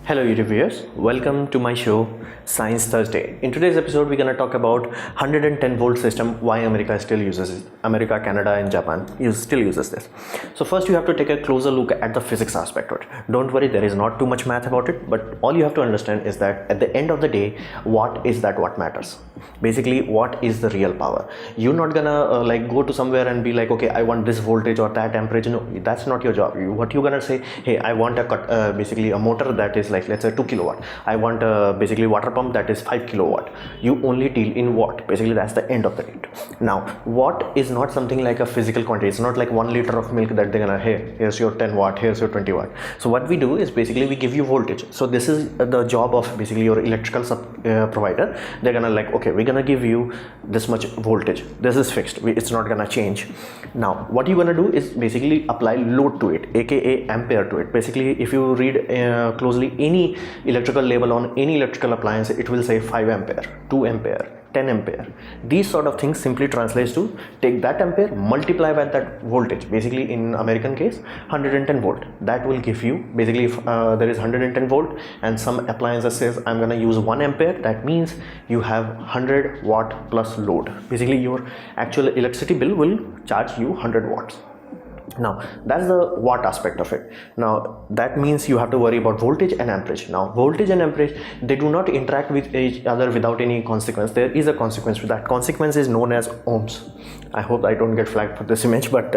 Hello YouTube viewers, welcome to my show Science Thursday. In today's episode we're going to talk about 110 volt system, why America still uses it. America, Canada and Japan still uses this. So first you have to take a closer look at the physics aspect of it. Don't worry, there is not too much math about it, but all you have to understand is that at the end of the day, what matters. Basically, what is the real power? You're not gonna go to somewhere and be like, okay, I want this voltage or that amperage. No, that's not your job. What you're gonna say, hey, I want basically a motor that is like, let's say 2 kilowatt. I want basically water pump that is 5 kilowatt. You only deal in watt. Basically, that's the end of the date. Now, watt is not something like a physical quantity. It's not like 1 liter of milk that they're gonna, hey, here's your 10 watt, here's your 20 watt. So what we do is basically we give you voltage. So this is the job of basically your electrical provider. They're gonna like, okay, we're gonna give you this much voltage. This is fixed. It's not gonna change. Now, what you're gonna do is basically apply load to it, aka ampere to it. Basically, if you read closely any electrical label on any electrical appliance, it will say 5 ampere, 2 ampere, 10 ampere. These sort of things simply translates to take that ampere, multiply by that voltage. Basically, in American case, 110 volt. That will give you basically if there is 110 volt and some appliances says I'm gonna use 1 ampere. That means you have 100 watt plus load. Basically, your actual electricity bill will charge you 100 watts. Now that's the watt aspect of it. Now that means you have to worry about voltage and amperage. Now voltage and amperage, they do not interact with each other without any consequence. There is a consequence. That consequence is known as ohms. I hope I don't get flagged for this image, but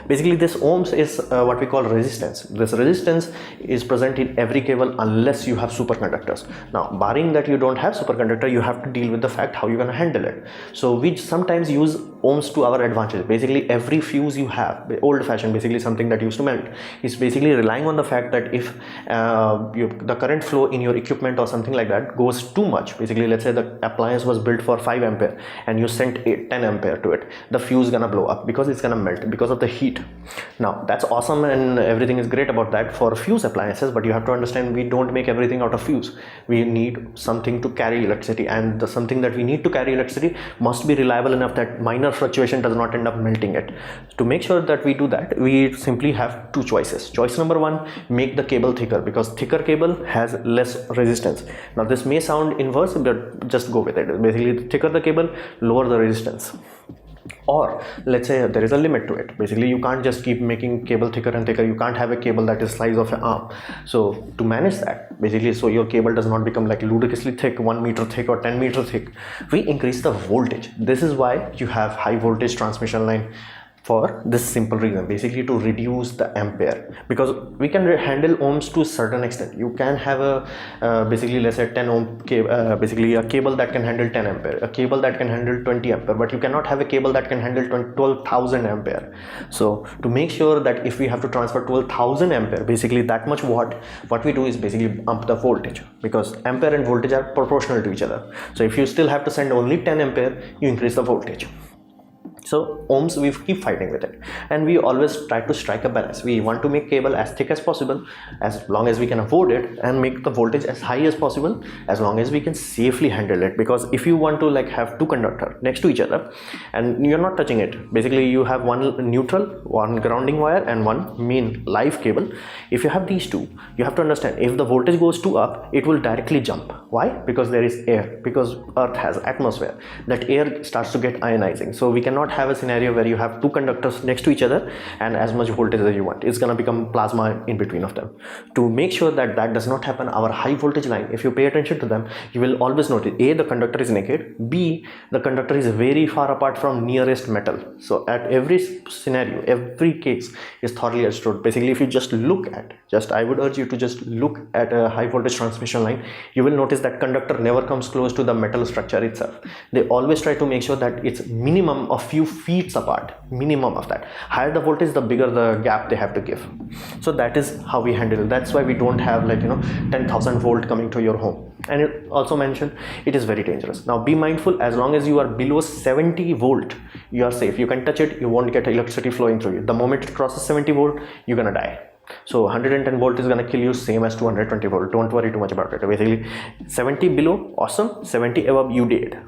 basically this ohms is what we call resistance. This resistance is present in every cable unless you have superconductors. Now barring that you don't have superconductor, you have to deal with the fact how you're going to handle it. So we sometimes use ohms to our advantage. Basically every fuse you have, old fashioned, basically something that used to melt, is basically relying on the fact that if the current flow in your equipment or something like that goes too much, basically let's say the appliance was built for 5 ampere and you sent 10 ampere to it, the fuse gonna blow up because it's gonna melt because of the heat. Now that's awesome and everything is great about that for fuse appliances, but you have to understand we don't make everything out of fuse. We need something to carry electricity, and the something that we need to carry electricity must be reliable enough that minor fluctuation does not end up melting it. To make sure that we do that, we simply have two choices. Choice number one, make the cable thicker, because thicker cable has less resistance. Now this may sound inverse, but just go with it. Basically, the thicker the cable, lower the resistance. Or let's say there is a limit to it. Basically, you can't just keep making cable thicker and thicker. You can't have a cable that is size of an arm. So to manage that, basically, so your cable does not become like ludicrously thick, 1 meter thick or 10 meter thick, we increase the voltage. This is why you have high voltage transmission line, for this simple reason, basically to reduce the ampere, because we can handle ohms to a certain extent. You can have a basically let's say 10 ohm cable, basically a cable that can handle 10 ampere, a cable that can handle 20 ampere, but you cannot have a cable that can handle 12,000 ampere. So to make sure that if we have to transfer 12,000 ampere, basically that much watt, what we do is basically bump the voltage, because ampere and voltage are proportional to each other. So if you still have to send only 10 ampere, you increase the voltage. So ohms, we keep fighting with it, and we always try to strike a balance. We want to make cable as thick as possible, as long as we can afford it, and make the voltage as high as possible, as long as we can safely handle it. Because if you want to like have two conductors next to each other and you're not touching it, basically you have one neutral, one grounding wire and one main live cable. If you have these two, you have to understand if the voltage goes too up, it will directly jump. Why? Because there is air, because earth has atmosphere. That air starts to get ionizing. So we cannot have a scenario where you have two conductors next to each other and as much voltage as you want. It's going to become plasma in between of them. To make sure that that does not happen, our high voltage line, if you pay attention to them, you will always notice A, the conductor is naked, B, the conductor is very far apart from nearest metal. So at every scenario, every case is thoroughly understood. Basically, if you just look at, I would urge you to just look at a high voltage transmission line, you will notice that conductor never comes close to the metal structure itself. They always try to make sure that it's minimum of few feet apart, minimum of that. Higher the voltage, the bigger the gap they have to give. So that is how we handle it. That's why we don't have 10,000 volt coming to your home. And it also mentioned it is very dangerous. Now be mindful, as long as you are below 70 volt, you are safe. You can touch it, you won't get electricity flowing through you. The moment it crosses 70 volt, you're gonna die. So 110 volt is gonna kill you, same as 220 volt. Don't worry too much about it. Basically 70 below, awesome. 70 above, you dead.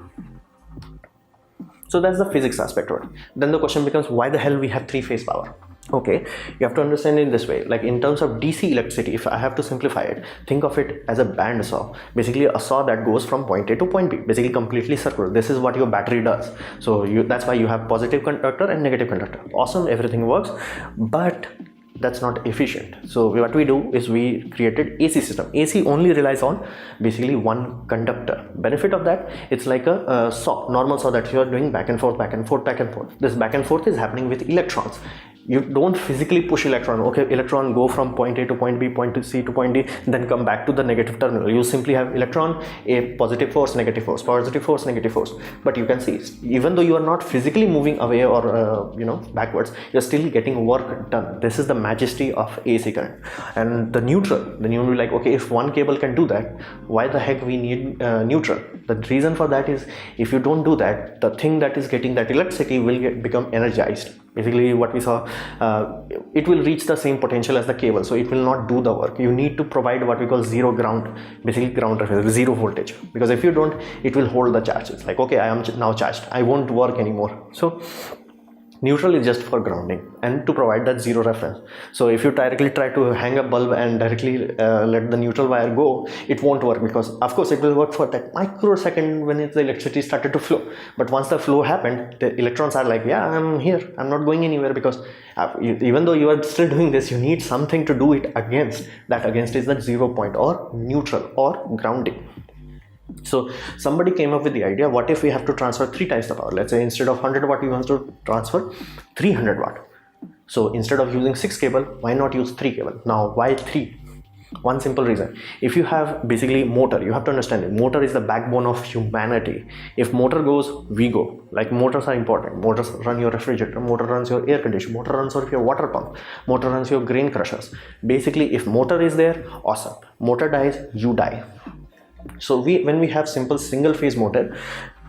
So that's the physics aspect of it. Then the question becomes, why the hell we have three-phase power? Okay, you have to understand it this way, like in terms of DC electricity, if I have to simplify it, think of it as a band saw, basically a saw that goes from point A to point B, basically completely circular. This is what your battery does. So that's why you have positive conductor and negative conductor. Awesome, everything works, but that's not efficient. So what we do is we created AC system. AC only relies on basically one conductor. Benefit of that, it's like a saw, normal saw that you are doing back and forth, back and forth, back and forth. This back and forth is happening with electrons. You don't physically push electron. Okay, electron go from point A to point B, point to C to point D, then come back to the negative terminal. You simply have electron, a positive force, negative force, positive force, negative force. But you can see, even though you are not physically moving away or backwards, you're still getting work done. This is the majesty of AC current. And the neutral, then you'll be like, okay, if one cable can do that, why the heck we need neutral? The reason for that is, if you don't do that, the thing that is getting that electricity will become energized. Basically what we saw, it will reach the same potential as the cable, so it will not do the work. You need to provide what we call zero ground, basically ground reference, zero voltage, because if you don't, it will hold the charge. It's like, okay, I am now charged, I won't work anymore. So neutral is just for grounding and to provide that zero reference. So if you directly try to hang a bulb and directly let the neutral wire go, it won't work, because of course it will work for that microsecond when the electricity started to flow. But once the flow happened, the electrons are like, yeah, I'm here, I'm not going anywhere, because even though you are still doing this, you need something to do it against. That against is that 0 point or neutral or grounding. So somebody came up with the idea, what if we have to transfer 3 times the power? Let's say instead of 100 watt, we want to transfer 300 watt. So instead of using 6 cable, why not use 3 cable? Now, why 3? One simple reason. If you have basically motor, you have to understand it. Motor is the backbone of humanity. If motor goes, we go. Like motors are important. Motors run your refrigerator, motor runs your air conditioner, motor runs your water pump, motor runs your grain crushers. Basically, if motor is there, awesome. Motor dies, you die. So when we have simple single phase motor,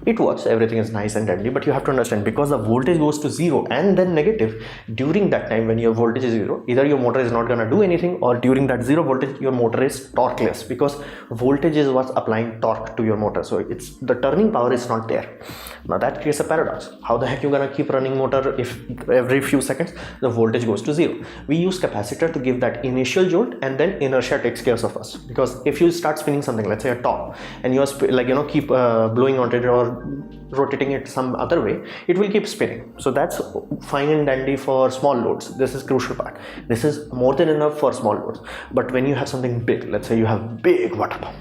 it works, everything is nice and dandy, but you have to understand, because the voltage goes to 0 and then negative, during that time when your voltage is 0, either your motor is not going to do anything, or during that 0 voltage your motor is torqueless, because voltage is what's applying torque to your motor. So it's the turning power is not there. Now that creates a paradox. How the heck you're going to keep running motor if every few seconds the voltage goes to 0? We use capacitor to give that initial jolt, and then inertia takes care of us. Because if you start spinning something, let's say a top, and you are keep blowing on it or rotating it some other way, it will keep spinning. So that's fine and dandy for small loads. This is crucial part. This is more than enough for small loads. But when you have something big, let's say you have big water pump,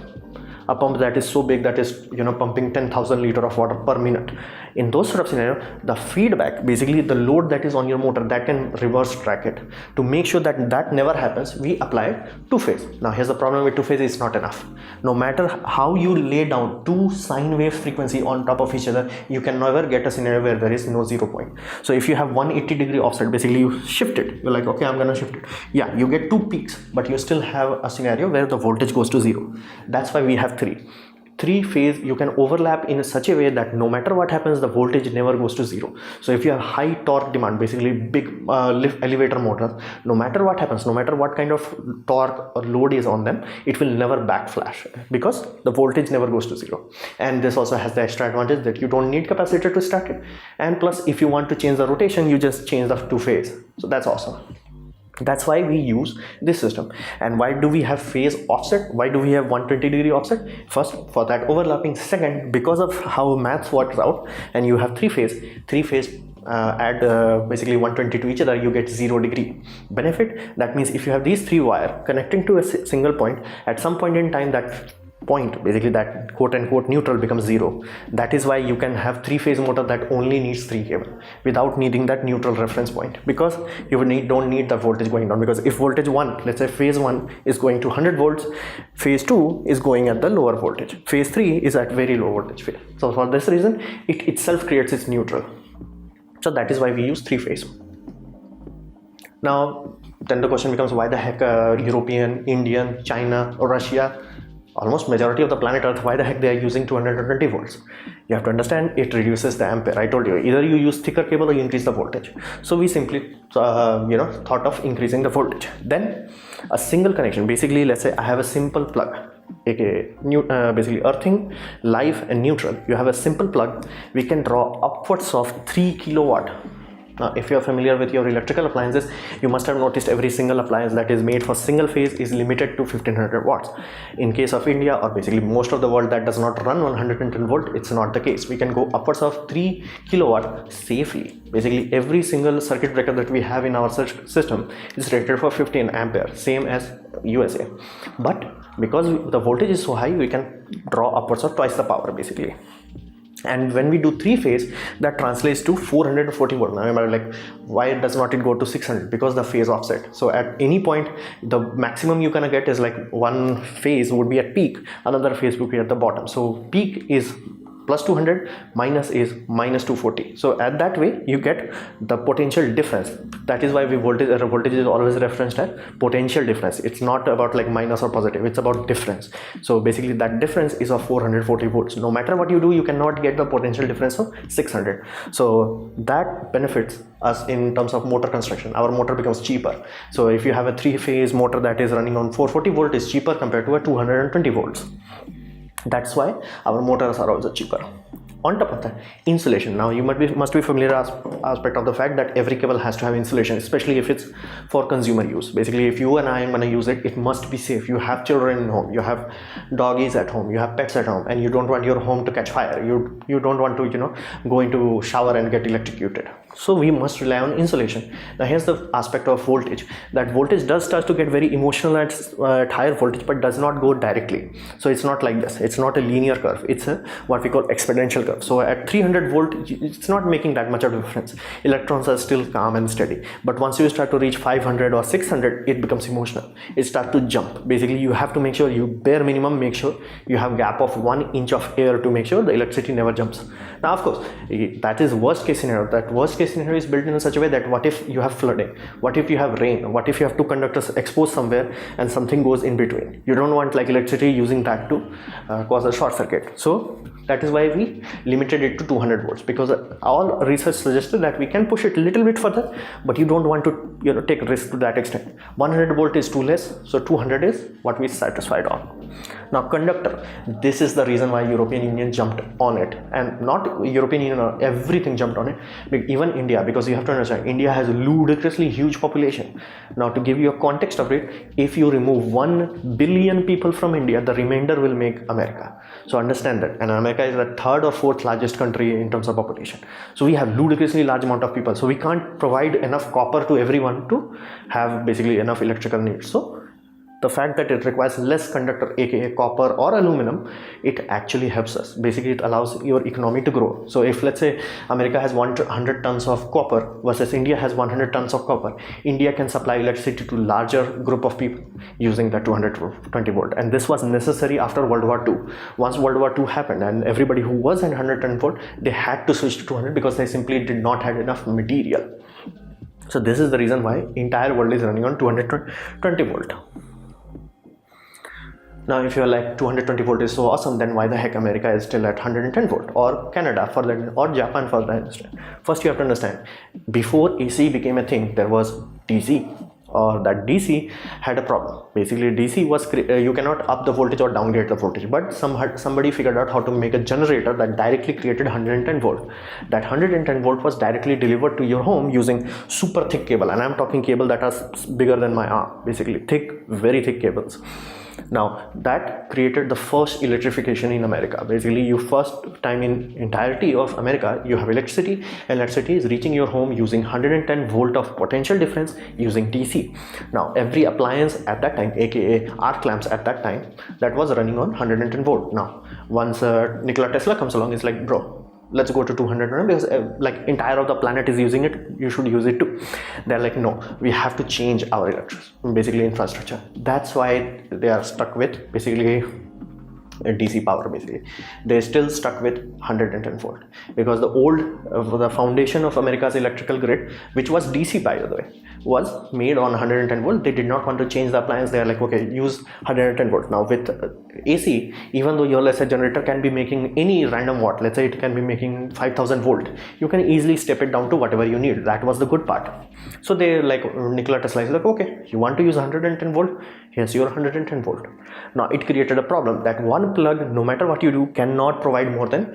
a pump that is so big that is pumping 10,000 liters of water per minute, in those sort of scenario, the feedback, basically the load that is on your motor, that can reverse track it. To make sure that that never happens, we apply 2-phase. Now here's the problem with 2-phase, is not enough. No matter how you lay down 2 sine wave frequency on top of each other, you can never get a scenario where there is no 0 point. So if you have 180-degree offset, basically you shift it, you're like, okay, I'm gonna shift it, yeah, you get 2 peaks, but you still have a scenario where the voltage goes to 0. That's why we have 3-phase. You can overlap in such a way that no matter what happens, the voltage never goes to 0. So if you have high torque demand, basically big lift elevator motors, no matter what happens, no matter what kind of torque or load is on them, it will never backflash, because the voltage never goes to 0. And this also has the extra advantage that you don't need capacitor to start it, and plus if you want to change the rotation, you just change the 2-phase. So that's awesome. That's why we use this system. And why do we have phase offset? Why do we have 120-degree offset? First, for that overlapping. Second, because of how maths works out, and you have 3-phase add basically 120 to each other, you get 0-degree benefit. That means if you have these 3 wire connecting to a single point, at some point in time, that point, basically that quote-unquote neutral, becomes 0. That is why you can have 3-phase motor that only needs 3 cable without needing that neutral reference point, because you don't need the voltage going down. Because if voltage 1, let's say phase 1 is going to 100 volts, phase 2 is going at the lower voltage, phase 3 is at very low voltage phase. So for this reason, it itself creates its neutral. So that is why we use 3-phase. Now then the question becomes, why the heck European, Indian, China, or Russia, almost majority of the planet Earth, why the heck they are using 220 volts? You have to understand, it reduces the ampere. I told you, either you use thicker cable or you increase the voltage. So we simply thought of increasing the voltage. Then a single connection, basically let's say I have a simple plug, aka basically earthing, live and neutral. You have a simple plug, we can draw upwards of 3 kilowatt Now, if you are familiar with your electrical appliances, you must have noticed every single appliance that is made for single phase is limited to 1500 watts. In case of India, or basically most of the world that does not run on 110 volt, it's not the case. We can go upwards of 3 kilowatt safely. Basically, every single circuit breaker that we have in our system is rated for 15 ampere, same as USA. But because the voltage is so high, we can draw upwards of twice the power basically. And when we do 3-phase, that translates to 440 volt. Now I'm like, why does not it go to 600? Because the phase offset. So at any point, the maximum you can get is like one phase would be at peak, another phase would be at the bottom. So peak is plus 200, minus is minus 240. So at that way you get the potential difference. That is why voltage is always referenced as potential difference. It's not about like minus or positive, it's about difference. So basically that difference is of 440 volts. No matter what you do, you cannot get the potential difference of 600. So that benefits us in terms of motor construction. Our motor becomes cheaper. So if you have a 3-phase motor that is running on 440 volt, is cheaper compared to a 220 volts. That's why our motors are also cheaper. On top of that, insulation. Now you must be familiar aspect of the fact that every cable has to have insulation, especially if it's for consumer use. Basically, if you and I am going to use it, it must be safe. You have children in home, you have doggies at home, you have pets at home, and you don't want your home to catch fire. You don't want to go into shower and get electrocuted. So we must rely on insulation. Now here's the aspect of voltage. That voltage does start to get very emotional at higher voltage, but does not go directly. So it's not like this. It's not a linear curve. It's a what we call exponential curve. So at 300 volt, it's not making that much of a difference. Electrons are still calm and steady. But once you start to reach 500 or 600, it becomes emotional. It starts to jump. Basically, you have to make sure you bare minimum make sure you have gap of 1 inch of air to make sure the electricity never jumps. Now, of course, that is worst case scenario. That worst case scenario is built in such a way that what if you have flooding? What if you have rain? What if you have two conductors exposed somewhere and something goes in between? You don't want like electricity using that to cause a short circuit. So that is why we limited it to 200 volts, because all research suggested that we can push it a little bit further, but you don't want to take risk to that extent. 100 volt is too less, so 200 is what we satisfied on. Now conductor, this is the reason why European Union jumped on it, and not European Union, everything jumped on it, even India, because you have to understand India has a ludicrously huge population. Now to give you a context of it, if you remove 1 billion people from India, the remainder will make America. So understand that, and America is the third or fourth largest country in terms of population. So we have ludicrously large amount of people, so we can't provide enough copper to everyone to have basically enough electrical needs. So the fact that it requires less conductor, aka copper or aluminum, it actually helps us. Basically, it allows your economy to grow. So if let's say America has 100 tons of copper versus India has 100 tons of copper, India can supply electricity to larger group of people using that 220 volt. And this was necessary after World War II. Once World War II happened and everybody who was at 110 volt, they had to switch to 200 because they simply did not have enough material. So this is the reason why entire world is running on 220 volt. Now if you're like 220 volt is so awesome, then why the heck America is still at 110 volt, or Canada for that, or Japan for that? First you have to understand, before AC became a thing, there was DC, or that DC had a problem. Basically DC was, you cannot up the voltage or downgrade the voltage, but somebody figured out how to make a generator that directly created 110 volt. That 110 volt was directly delivered to your home using super thick cable, and I'm talking cable that are bigger than my arm, basically thick, very thick cables. Now that created the first electrification in America. Basically, you first time in entirety of America, you have electricity, and electricity is reaching your home using 110 volt of potential difference using DC. Now every appliance at that time, aka arc lamps at that time, that was running on 110 volt. Now once Nikola Tesla comes along, it's like, bro, let's go to 200 because like entire of the planet is using it, you should use it too. They're like, no, we have to change our basically infrastructure. That's why they are stuck with basically DC power. Basically they're still stuck with 110 volt because the old the foundation of America's electrical grid, which was DC by the way, was made on 110 volt. They did not want to change the appliance. They are like, okay, use 110 volt. Now with AC, even though your let's say generator can be making any random watt, let's say it can be making 5000 volt, you can easily step it down to whatever you need. That was the good part. So they like, Nikola Tesla is like, okay, you want to use 110 volt, here's your 110 volt. Now it created a problem that one plug, no matter what you do, cannot provide more than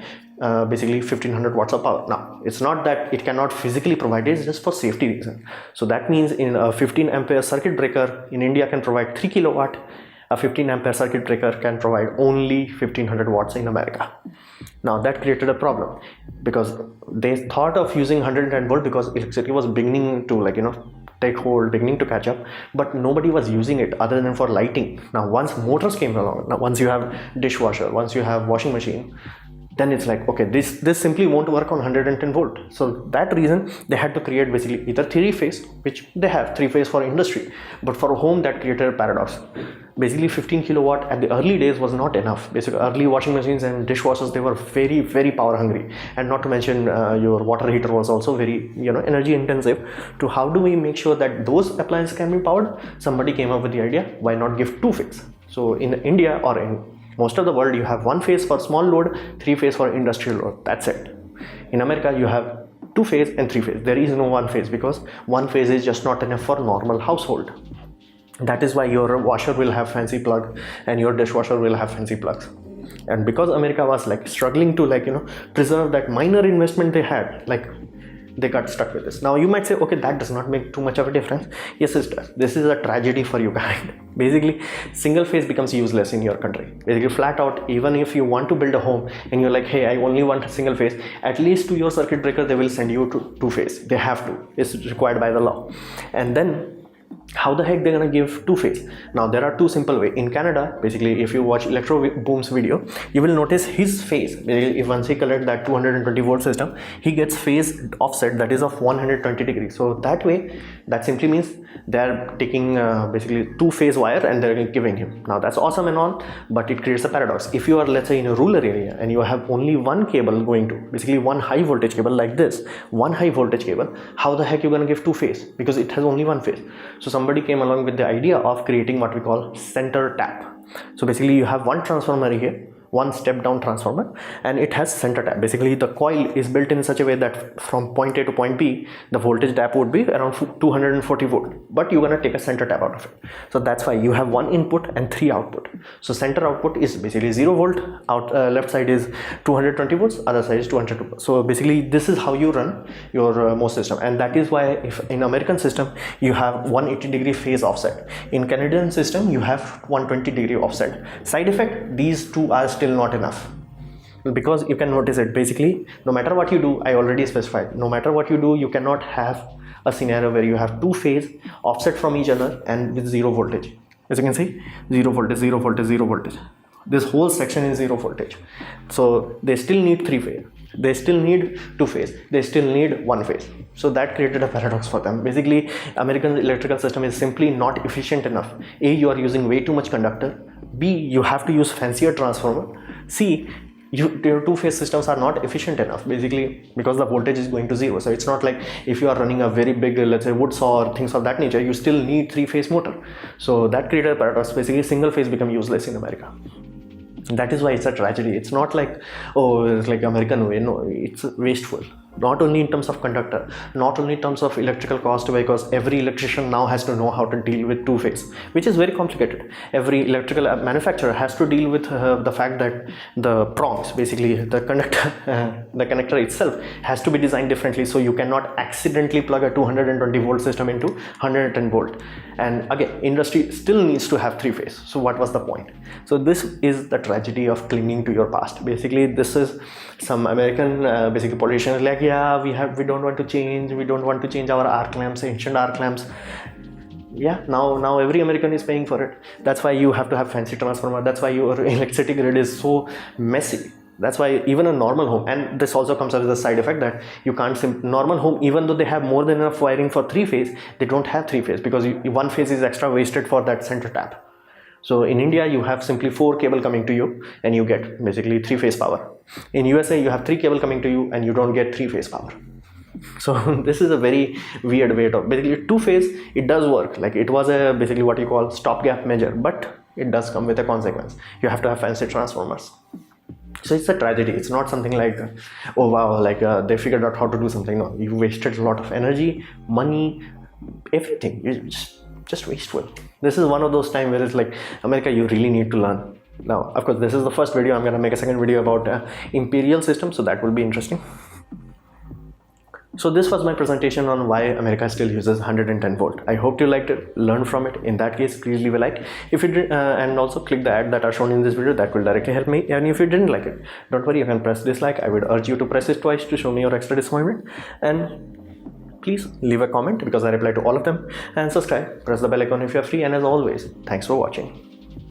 basically 1500 watts of power. Now it's not that it cannot physically provide it, it's just for safety reason. So that means in a 15 ampere circuit breaker in India can provide 3 kilowatt. A 15 ampere circuit breaker can provide only 1500 watts in America. Now that created a problem because they thought of using 110 volt because electricity was beginning to take hold, beginning to catch up, but nobody was using it other than for lighting. Now once motors came along, now once you have dishwasher, once you have washing machine, then it's like, okay, this simply won't work on 110 volt. So that reason they had to create basically either 3-phase, which they have 3-phase for industry, but for home that created a paradox. Basically 15 kilowatt at the early days was not enough. Basically early washing machines and dishwashers, they were very, very power hungry, and not to mention your water heater was also very energy intensive. To how do we make sure that those appliances can be powered? Somebody came up with the idea, why not give 2-phase? So in India or in most of the world, you have 1-phase for small load, 3-phase for industrial load. That's it. In America, you have 2-phase and 3-phase. There is no 1-phase because 1-phase is just not enough for normal household. That is why your washer will have fancy plug and your dishwasher will have fancy plugs. And because America was struggling to preserve that minor investment they had, they got stuck with this. Now you might say, okay, that does not make too much of a difference. Yes, it does. This is a tragedy for you guys. Basically, single phase becomes useless in your country. Basically, flat out, even if you want to build a home and you're like, hey, I only want a single phase, at least to your circuit breaker, they will send you to 2-phase. They have to. It's required by the law. And then how the heck they're gonna give 2-phase? Now there are two simple ways. In Canada, basically, if you watch Electro Boom's video, you will notice his phase. Basically, if once he collects that 220 volt system, he gets phase offset that is of 120 degrees. So that way, that simply means they're taking basically 2-phase wire and they're giving him. Now that's awesome and all, but it creates a paradox. If you are, let's say, in a rural area and you have only one cable going to, basically one high voltage cable like this, one high voltage cable, how the heck you're gonna give 2-phase? Because it has only 1 phase. So somebody came along with the idea of creating what we call center tap. So basically you have one transformer here, one step down transformer, and it has center tap. Basically the coil is built in such a way that from point A to point B, the voltage tap would be around 240 volt, but you're gonna take a center tap out of it. So that's why you have one input and 3 output. So center output is basically 0 volt, left side is 220 volts, other side is 200 volts. So basically this is how you run your MOS system, and that is why if in American system you have 180 degree phase offset, in Canadian system you have 120 degree offset. Side effect, these two are still not enough, because you can notice it. Basically, no matter what you do, I already specified, no matter what you do, you cannot have a scenario where you have 2-phase offset from each other and with 0 voltage. As you can see, 0 voltage, 0 voltage, 0 voltage. This whole section is 0 voltage. So they still need 3-phase, they still need 2-phase, they still need 1-phase. So that created a paradox for them. Basically, American electrical system is simply not efficient enough. A, you are using way too much conductor. B, you have to use fancier transformer. C, your 2-phase systems are not efficient enough, basically because the voltage is going to 0. So it's not like if you are running a very big, let's say, wood saw or things of that nature, you still need 3-phase motor. So that created a paradox. Basically, single phase become useless in America. That is why it's a tragedy. It's not like, oh, it's like American way. No, it's wasteful. Not only in terms of conductor, not only in terms of electrical cost, because every electrician now has to know how to deal with 2-phase, which is very complicated. Every electrical manufacturer has to deal with the fact that the prongs, basically the connector itself has to be designed differently, so you cannot accidentally plug a 220 volt system into 110 volt. And again, industry still needs to have 3-phase. So what was the point? So this is the tragedy of clinging to your past. Basically, this is some American basically politicians like, yeah, we don't want to change our arc lamps, ancient arc lamps. Yeah, now every American is paying for it. That's why you have to have fancy transformer. That's why your electricity grid is so messy. That's why even a normal home, and this also comes as a side effect that you can't normal home, even though they have more than enough wiring for 3-phase, they don't have 3-phase because 1-phase is extra wasted for that center tap. So in India, you have simply 4 cable coming to you and you get basically 3-phase power. In USA, you have 3 cable coming to you and you don't get 3-phase power. So this is a very weird way to, basically 2-phase, it does work. Like it was a basically what you call stopgap measure, but it does come with a consequence. You have to have fancy transformers. So it's a tragedy. It's not something like, oh wow, like they figured out how to do something. No, you wasted a lot of energy, money, everything. You just wasteful. This is one of those times where it's like, America, you really need to learn. Now, of course, this is the first video. I'm going to make a second video about imperial system, so that will be interesting. So this was my presentation on why America still uses 110 volt. I hope you liked it, learn from it. In that case, please leave a like. If you did, and also click the ad that are shown in this video, that will directly help me. And if you didn't like it, don't worry, you can press dislike. I would urge you to press it twice to show me your extra disappointment. And please leave a comment because I reply to all of them. And subscribe, press the bell icon if you're free. And as always, thanks for watching.